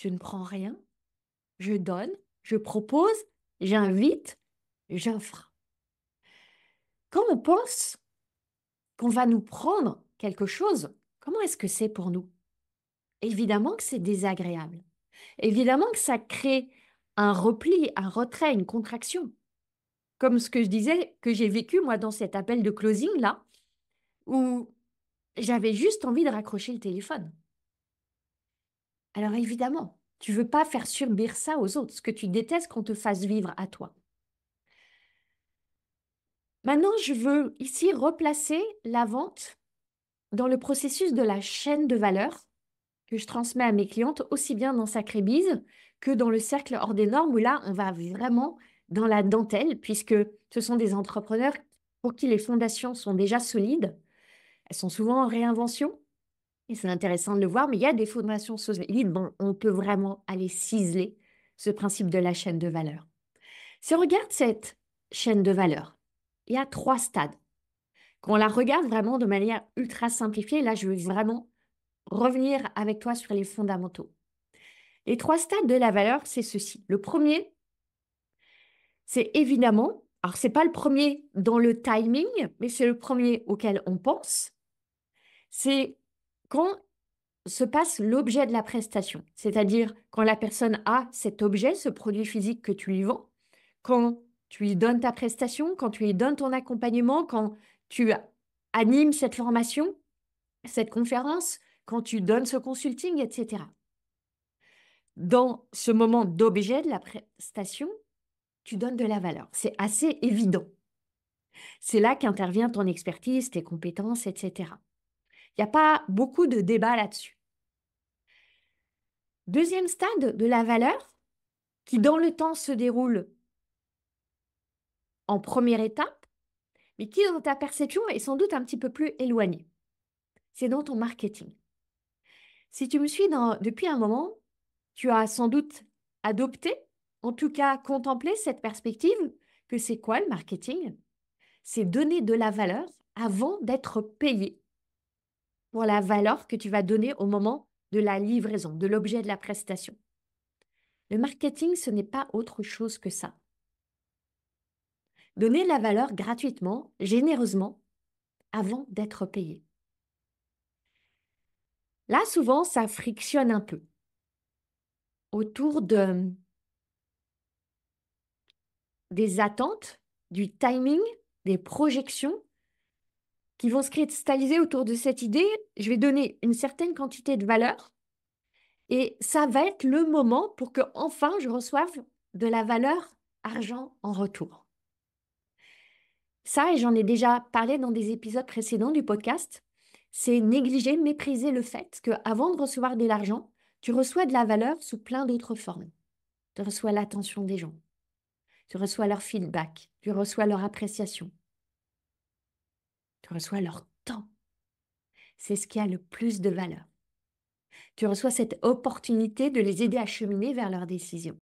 je ne prends rien, je donne, je propose, j'invite, j'offre. Quand on pense qu'on va nous prendre quelque chose, comment est-ce que c'est pour nous? Évidemment que c'est désagréable. Évidemment que ça crée un repli, un retrait, une contraction. Comme ce que je disais, que j'ai vécu moi dans cet appel de closing là, où j'avais juste envie de raccrocher le téléphone. Alors évidemment, tu veux pas faire subir ça aux autres, ce que tu détestes qu'on te fasse vivre à toi. Maintenant, je veux ici replacer la vente dans le processus de la chaîne de valeur que je transmets à mes clientes, aussi bien dans Sacré-Bise que dans le cercle hors des normes, où là, on va vraiment dans la dentelle, puisque ce sont des entrepreneurs pour qui les fondations sont déjà solides. Elles sont souvent en réinvention, et c'est intéressant de le voir, mais il y a des fondations solides. Bon, on peut vraiment aller ciseler ce principe de la chaîne de valeur. Si on regarde cette chaîne de valeur, il y a 3 stades. Quand on la regarde vraiment de manière ultra simplifiée, là, je veux vraiment revenir avec toi sur les fondamentaux. Les 3 stades de la valeur, c'est ceci. Le premier, c'est évidemment, alors c'est pas le premier dans le timing, mais c'est le premier auquel on pense, c'est quand se passe l'objet de la prestation, c'est-à-dire quand la personne a cet objet, ce produit physique que tu lui vends, quand tu lui donnes ta prestation, quand tu lui donnes ton accompagnement, quand tu animes cette formation, cette conférence, quand tu donnes ce consulting, etc. Dans ce moment d'objet de la prestation, tu donnes de la valeur. C'est assez évident. C'est là qu'intervient ton expertise, tes compétences, etc. Il n'y a pas beaucoup de débat là-dessus. Deuxième stade de la valeur, qui dans le temps se déroule en première étape, mais qui dans ta perception est sans doute un petit peu plus éloigné. C'est dans ton marketing. Si tu me suis depuis un moment, tu as sans doute adopté, en tout cas contemplé cette perspective que c'est quoi le marketing? C'est donner de la valeur avant d'être payé pour la valeur que tu vas donner au moment de la livraison, de l'objet de la prestation. Le marketing, ce n'est pas autre chose que ça. Donner de la valeur gratuitement, généreusement, avant d'être payé. Là, souvent, ça frictionne un peu autour des attentes, du timing, des projections qui vont se cristalliser autour de cette idée. Je vais donner une certaine quantité de valeur et ça va être le moment pour que enfin je reçoive de la valeur argent en retour. Ça, et j'en ai déjà parlé dans des épisodes précédents du podcast, c'est négliger, mépriser le fait qu'avant de recevoir de l'argent, tu reçois de la valeur sous plein d'autres formes. Tu reçois l'attention des gens, tu reçois leur feedback, tu reçois leur appréciation, tu reçois leur temps. C'est ce qui a le plus de valeur. Tu reçois cette opportunité de les aider à cheminer vers leurs décisions.